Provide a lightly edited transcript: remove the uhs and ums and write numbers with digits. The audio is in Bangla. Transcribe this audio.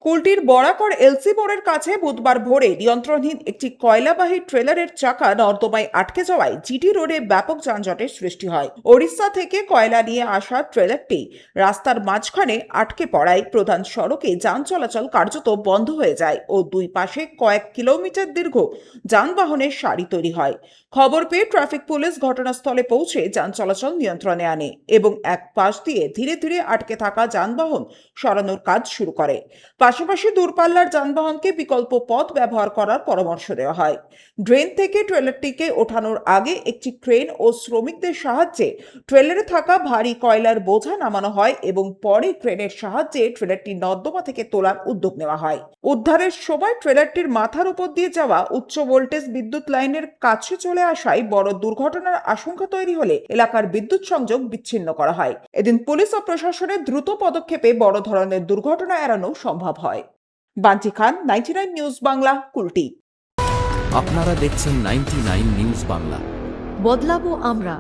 কুলটির বরাকর এলসি মোড়ের কাছে বুধবার ভোরে নিয়ন্ত্রণহীন একটি কয়লাবাহী ট্রেলারের চাকা নর্দমায় আটকে যাওয়ায় জিটি রোডে ব্যাপক যানজটের সৃষ্টি হয়। ওড়িশা থেকে কয়লা নিয়ে আসা ট্রেলারটি রাস্তার মাঝখানে আটকে পড়ায় প্রধান সড়কে যান চলাচল কার্যত বন্ধ হয়ে যায় ও দুই পাশে কয়েক কিলোমিটার দীর্ঘ যানবাহনের সারি তৈরি হয়। খবর পেয়ে ট্রাফিক পুলিশ ঘটনাস্থলে পৌঁছে যান চলাচল নিয়ন্ত্রণে আনে এবং এক পাশ দিয়ে ধীরে ধীরে আটকে থাকা যানবাহন সরানোর কাজ শুরু করে। পাশাপাশি দূরপাল্লার যানবাহনকে বিকল্প পথ ব্যবহার করার পরামর্শ দেওয়া হয়। ড্রেন থেকে ট্রেলারটিকে ওঠানোর আগে একটি ক্রেন ও শ্রমিকদের সাহায্যে ট্রেলারে থাকা ভারী কয়লার বোঝা নামানো হয় এবং পরে ক্রেনের সাহায্যে ট্রেলারটি নর্দমা থেকে তোলার উদ্যোগ নেওয়া হয়। উদ্ধারের সময় ট্রেলারটির মাথার উপর দিয়ে যাওয়া উচ্চ ভোল্টেজ বিদ্যুৎ লাইনের কাছে চলে আসায় বড় দুর্ঘটনার আশঙ্কা তৈরি হলে এলাকার বিদ্যুৎ সংযোগ বিচ্ছিন্ন করা হয়। এদিন পুলিশ ও প্রশাসনের দ্রুত পদক্ষেপে বড় ধরনের দুর্ঘটনা এড়ানো সম্ভব হয়। বান্টি খান, 99 নিউজ বাংলা, কুলটি। আপনারা দেখছেন 99 নিউজ বাংলা। বদলাবো আমরা।